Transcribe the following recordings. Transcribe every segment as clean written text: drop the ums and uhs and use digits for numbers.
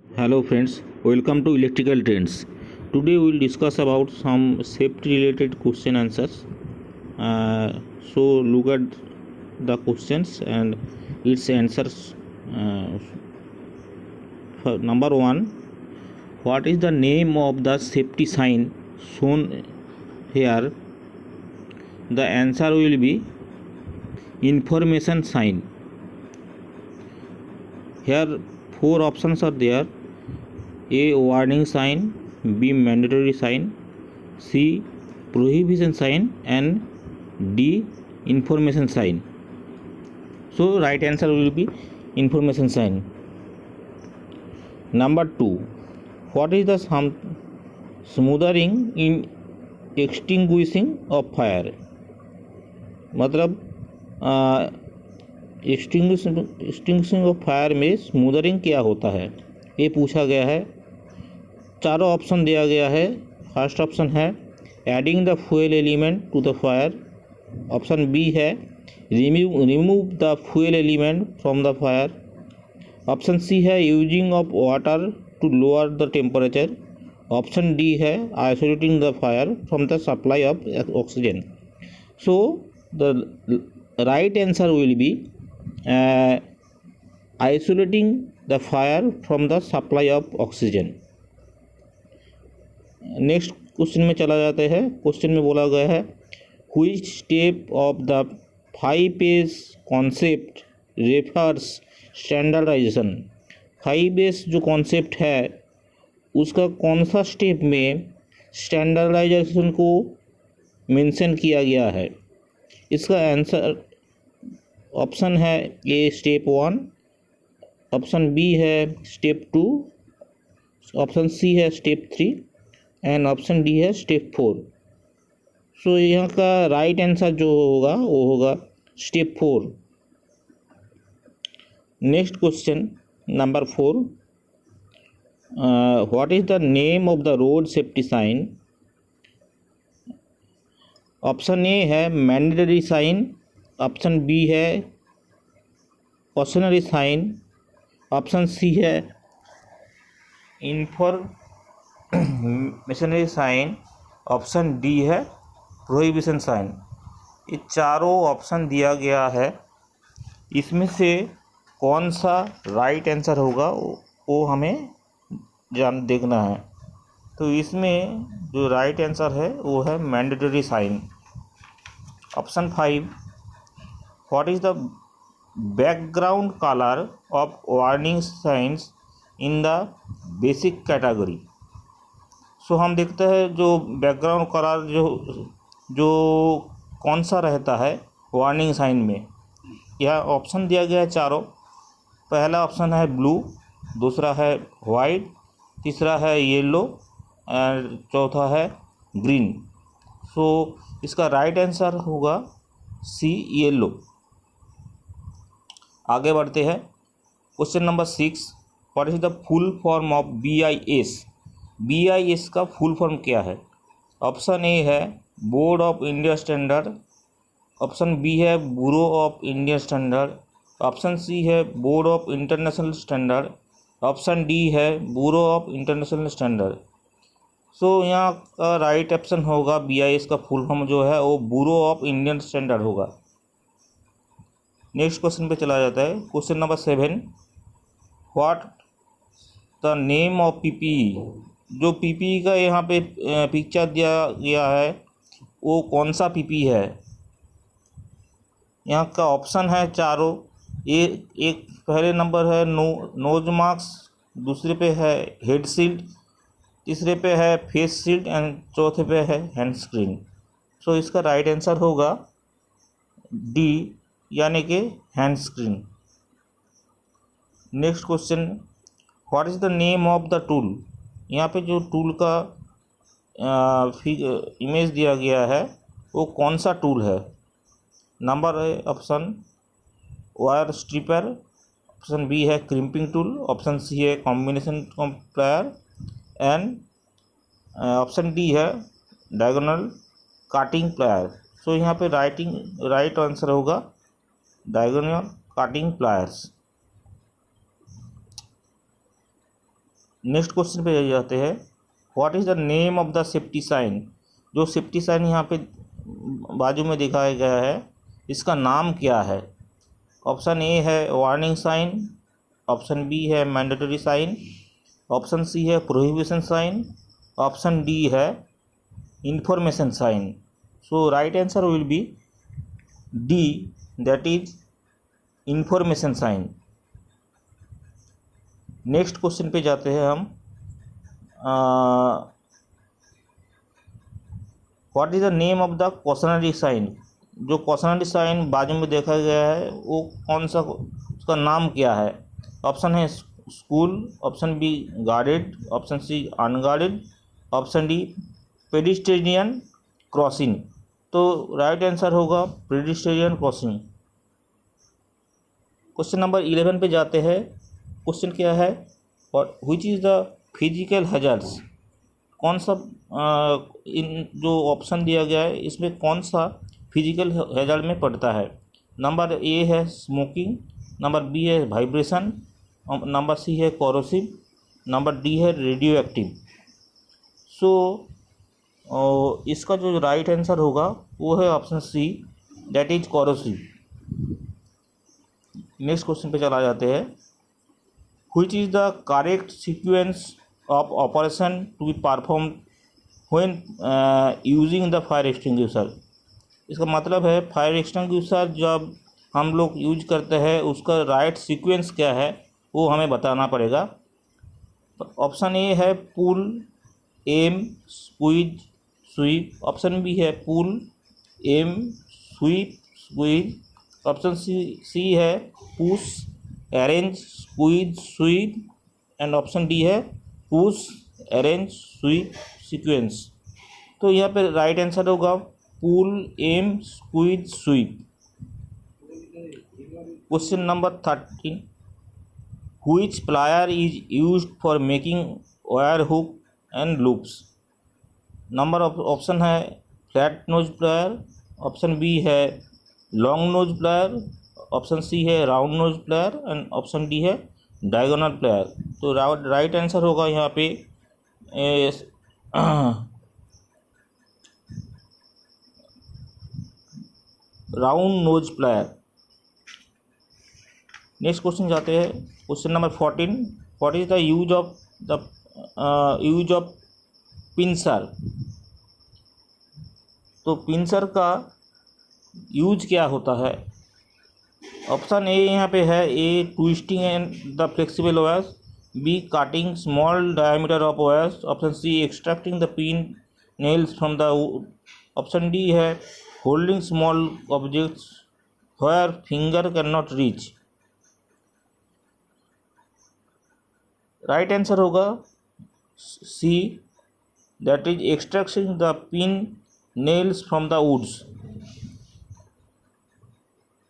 Hello friends, welcome to Electrical Trends. Today we will discuss about some safety related question answers. So look at the questions and its answers. Number one, what is the name of the safety sign shown here? The answer will be information sign. Here four options are there: A. Warning sign, B. Mandatory sign, C. Prohibition sign, and D. Information sign. So right answer will be information sign. Number 2, what is the smothering in extinguishing of fire? मतलब extinguishing of fire में smothering क्या होता है, ये पूछा गया है। चारों ऑप्शन दिया गया है। फर्स्ट ऑप्शन है adding the fuel element to the fire, option B है remove the fuel element from the fire, option C है using of water to lower the temperature, option D है isolating the fire from the supply of oxygen. So the right answer will be isolating the fire from the supply of oxygen। Next question में चला जाते हैं। Question में बोला गया है which step of the 5S concept refers standardisation. 5S जो concept है उसका कौन सा स्टेप में स्टैंडर्डाइजेशन को मेंशन किया गया है? इसका आंसर ऑप्शन है ए स्टेप 1, ऑप्शन बी है स्टेप 2, ऑप्शन सी है स्टेप 3 एंड ऑप्शन डी है स्टेप 4। सो यहाँ का राइट आंसर जो होगा वो होगा step 4। Next question number 4, what is the name of the road safety sign? Option A है मैंडेटरी साइन, ऑप्शन बी है कॉशनरी साइन, ऑप्शन सी है इंफॉर्मेशनरी साइन, ऑप्शन डी है प्रोहिबिशन साइन। ये चारों ऑप्शन दिया गया है, इसमें से कौन सा राइट आंसर होगा वो हमें देखना है। तो इसमें जो राइट आंसर है वो है mandatory sign. Option 5, what is the background colour of warning signs in the basic category. So हम देखते हैं जो बैकग्राउंड कलर जो कौन सा रहता है वार्निंग साइन में। यह ऑप्शन दिया गया है चारों। पहला ऑप्शन है ब्लू, दूसरा है वाइट, तीसरा है येलो एंड चौथा है ग्रीन। सो इसका राइट आंसर होगा सी येलो। आगे बढ़ते हैं। Question number 6, what is the full form of BIS? BIS का फुल फॉर्म क्या है? ऑप्शन ए है board of India standard, option B है bureau of Indian standard, option C है board of international standard, option D है bureau of international standard. So यहाँ का right option होगा BIS का फुल फॉर्म जो है वो ब्यूरो ऑफ इंडियन स्टैंडर्ड होगा। नेक्स्ट क्वेश्चन पे चला जाता है। Question number 7, what the name of PPE? जो PPE का यहाँ पे पिक्चर दिया गया है वो कौन सा PPE है? यहाँ का ऑप्शन है चारों। एक पहले नंबर है नोज मास्क, दूसरे पे है हेड शील्ड, तीसरे पे है फेस शील्ड एंड चौथे पे है हैंड स्क्रीन। सो इसका राइट आंसर होगा डी यानी कि hand screen. Next question, what is the name of the tool? यहाँ पे जो टूल का इमेज दिया गया है वो कौन सा टूल है? नंबर है option wire stripper, option B है क्रिम्पिंग टूल, ऑप्शन सी है combination plier and option D है डायगोनल काटिंग प्लायर। सो यहाँ पे राइट आंसर होगा diagonal cutting pliers. Next question पे जाते हैं। What is the name of the safety sign. जो सेफ्टी साइन यहाँ पे बाजू में दिखाया गया है, इसका नाम क्या है। ऑप्शन ए है वार्निंग साइन, ऑप्शन बी है मैंडेटरी साइन, ऑप्शन सी है प्रोहिबिशन साइन, ऑप्शन डी है information sign. So right answer will be D, that is information sign. Next question पे जाते हैं हम। What is the name of the cautionary sign. जो cautionary sign बाजू में देखा गया है वो कौन सा, उसका नाम क्या है। ऑप्शन है school, option B guarded, option C unguarded, option D pedestrian crossing. तो राइट आंसर होगा पेडिस्ट्रेनियन क्रॉसिंग। क्वेश्चन नंबर 11 पे जाते हैं। क्वेश्चन क्या है, which is the physical hazards. कौन सा इन जो ऑप्शन दिया गया है इसमें कौन सा फिजिकल हैजर्ड में पड़ता है। नंबर ए है स्मोकिंग, नंबर बी है वाइब्रेशन, नंबर सी है कोरोसिव, नंबर डी है रेडियो एक्टिव। सो इसका जो राइट आंसर होगा वो है option C, that is corrosive. Next question पे चला जाते हैं। Which is the correct sequence of operation to be perform when using the fire extinguisher. इसका मतलब है फायर एक्सटिंग्विशर जब हम लोग यूज करते हैं उसका राइट सीक्वेंस क्या है वो हमें बताना पड़ेगा। ऑप्शन ए है pull, M, squeeze, sweep, option B है pull, M, sweep, squeeze, option C है push, arrange, squeeze, sweep and option D है पुश, अरेंज, स्वीप, सीक्वेंस। तो यहाँ पे राइट आंसर होगा pull, M, squeeze, sweep. Question number 13। Which plier is used for making wire hook and loops? Number option है flat nose plier, option B है long nose plier, option C है round nose plier and option D है diagonal plier. तो right answer होगा यहाँ पे round nose plier. Next question जाते हैं। Question number 14। What is the use of pincer. तो पिंसर का यूज क्या होता है। ऑप्शन ए यहाँ पे है, A twisting and the flexible wires, B cutting small diameter of wires, option C extracting the pin nails from the wood, option D है holding small objects where finger can not reach. Right answer होगा C, that is extracting the pin nails from the woods.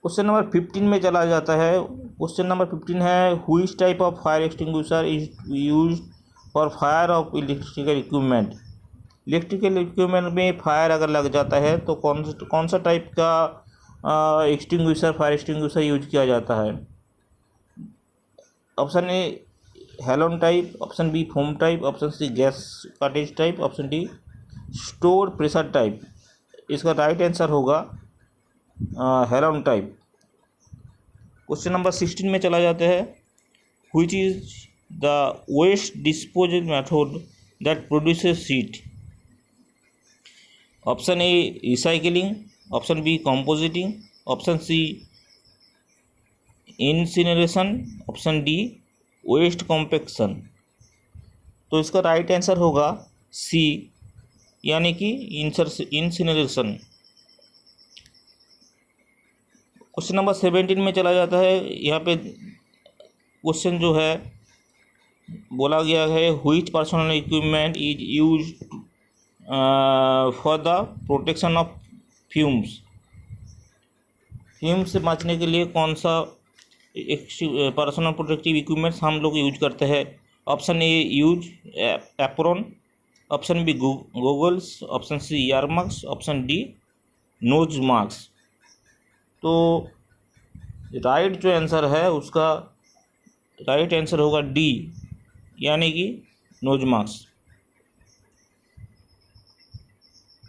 Question number 15 में चला जाता है। Question number 15 है, which type of fire extinguisher is used for fire of electrical equipment. Electrical equipment में fire अगर लग जाता है तो कौन सा टाइप का एक्सटिंग्विशर, फायर एक्सटिंग्विशर यूज किया जाता है। Option A halon type, option B foam type, option C gas cartridge type, option D store pressure type. इसका राइट आंसर होगा हेलोन टाइप। क्वेश्चन नंबर 16 में चला जाता है। Which is the waste disposal method that produces heat. Option A recycling, option B composting, option C incineration, option D waste compaction. तो इसका right answer होगा सी, यानी कि इंसिनरेशन। क्वेश्चन नंबर 17 में चला जाता है। यहाँ पे क्वेश्चन जो है बोला गया है, which personal equipment is use for the protection of fumes. Fumes से बचने के लिए कौन सा पर्सनल प्रोटेक्टिव इक्विपमेंट्स हम लोग यूज करते हैं। Option A use apron, option B goggles, option C ear mask, option D nose mask. तो राइट जो आंसर है उसका राइट आंसर होगा डी, यानी कि nose mask.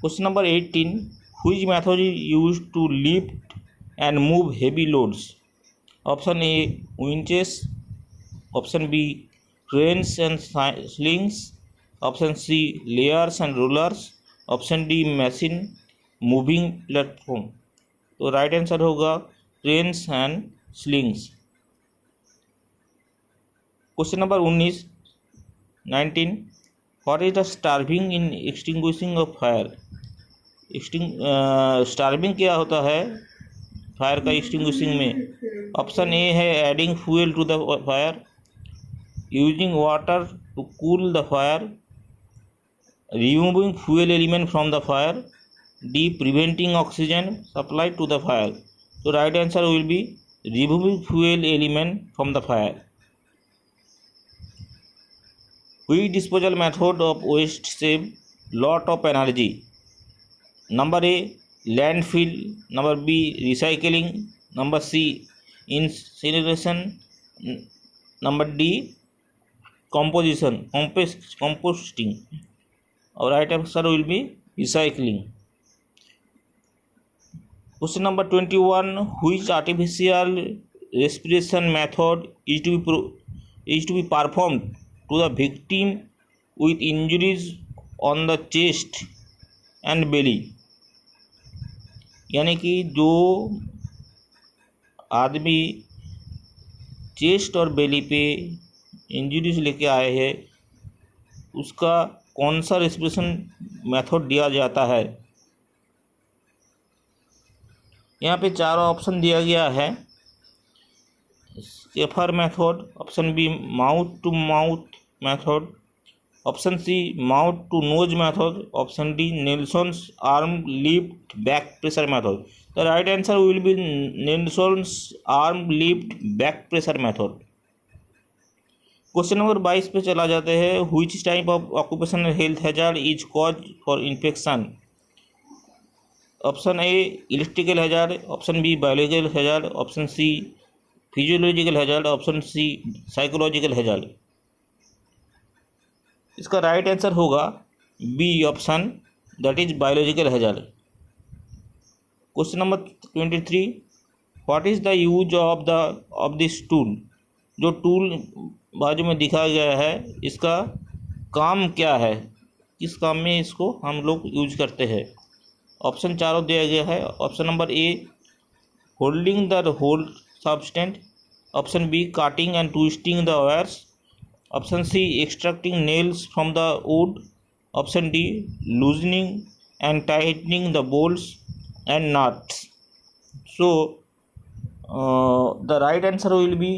Question number 18. Which method is used to lift and move heavy loads? Option A, winches. Option B, cranes and slings. Option C, layers and rollers. Option D, machine moving platform. तो right answer होगा cranes and slings. Question number 19. What is the starving in extinguishing of fire? Starving क्या होता है fire का extinguishing में? Option A है adding fuel to the fire, using water to cool the fire, removing fuel element from the fire, D preventing oxygen supply to the fire. तो right answer will be removing fuel element from the fire. Which disposal method of waste save lot of energy? Number A, landfill. Number B, recycling. Number C, incineration. Number D, composting. Our right answer will be recycling. Question number 21. Which artificial respiration method is to be performed to the victim with injuries on the chest and belly? यानी कि जो आदमी chest और बेली पे injuries लेके आए हैं उसका कौन सा रेस्पिरेशन मेथड दिया जाता है? यहाँ पे चारों ऑप्शन दिया गया है. Schafer method, option B mouth to mouth method, option C mouth to nose method, option D Nelson's arm lift back pressure method. The right answer will be Nelson's arm lift back pressure method. Question number 22 पे चला जाते हैं. Which type of occupational health hazard is cause for infection? Option A electrical hazard, option B biological hazard, option C physiological hazard, option C psychological hazard. इसका right answer होगा B option, that is biological hazard. Question number 23. What is the use of this tool? जो tool बाजू में दिखाया गया है इसका काम क्या है, किस काम में इसको हम लोग यूज करते हैं? ऑप्शन चारों दिया गया है. Option number A holding the whole substance, option B cutting and twisting the wires, option C extracting nails from the wood, option D loosening and tightening the bolts and nuts. So the right answer will be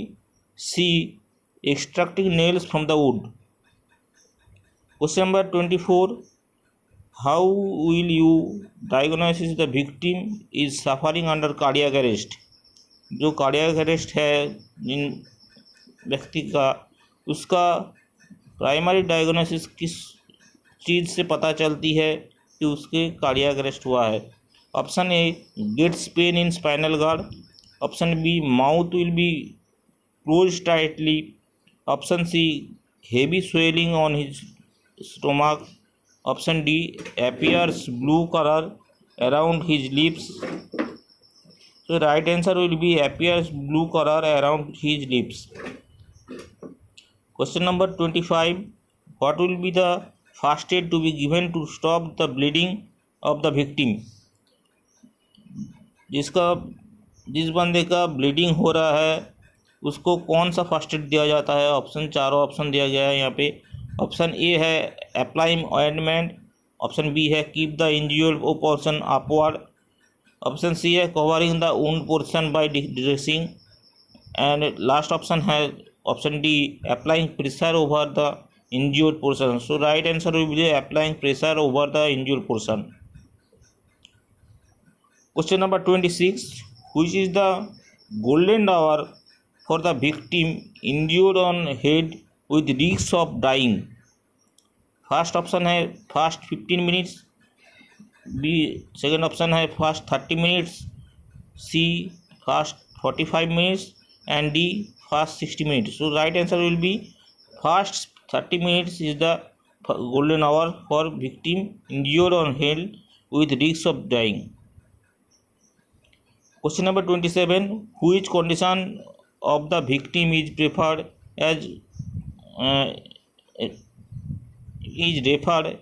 C, extracting nails from the wood. Question number 24. How will you diagnose the victim is suffering under cardiac arrest? जो cardiac arrest है जिन व्यक्ति का, उसका primary diagnosis किस चीज़ से पता चलती है कि उसके कार्डियक अरेस्ट हुआ है? Option A gets pain in spinal cord, option B mouth will be close tightly, option C heavy swelling on his stomach, option D appears blue colour around his lips. So right answer will be appears blue color around his lips. Question number 25. What will be the first aid to be given to stop the bleeding of the victim? जिस बंदे का bleeding हो रहा है उसको कौन सा first aid दिया जाता है? ऑप्शन चारों ऑप्शन दिया गया है यहाँ पे. ऑप्शन ए है अप्लाइंग ऑइंटमेंट, ऑप्शन बी है keep the injured portion upward, option C है covering the wound portion by dressing, and last option है option D applying pressure over the injured portion. So right answer will be applying pressure over the injured portion. Question number 26. Which is the golden hour for the victim injured on head with risk of dying? First option है first 15 minutes, B second option है first 30 minutes, C first 45 minutes, and D first 60 minutes. So right answer will be first 30 minutes is the golden hour for victim injured or held with risk of dying. Question number 27. Which condition of the victim is referred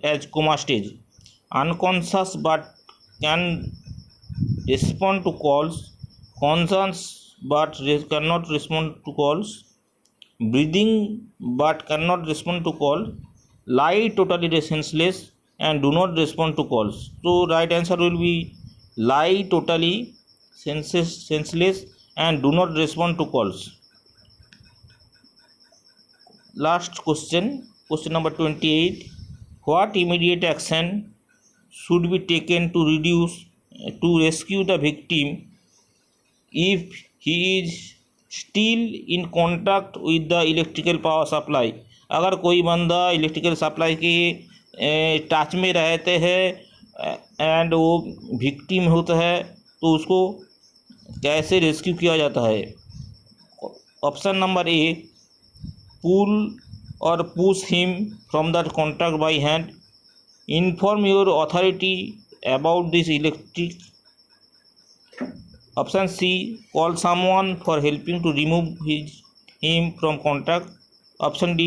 as coma stage? Unconscious but can respond to calls, conscious but cannot respond to calls, breathing but cannot respond to call, lie totally senseless and do not respond to calls. So right answer will be lie totally senseless and do not respond to calls. Last question number 28. What immediate action should be taken to rescue the victim if he is still in contact with the electrical power supply? अगर कोई बंदा electrical supply के touch में रहते हैं and वो victim होता है तो उसको कैसे रेस्क्यू किया जाता है? ऑप्शन नंबर ए, पुल और push him from the contact by hand, inform your authority about this electric. Option C, call someone for helping to remove him from contact. Option D,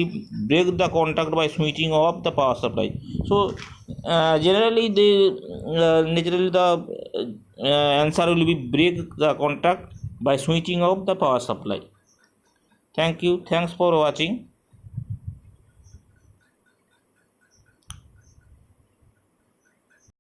break the contact by switching off the power supply. So generally the answer will be break the contact by switching off the power supply. Thank you. Thanks for watching.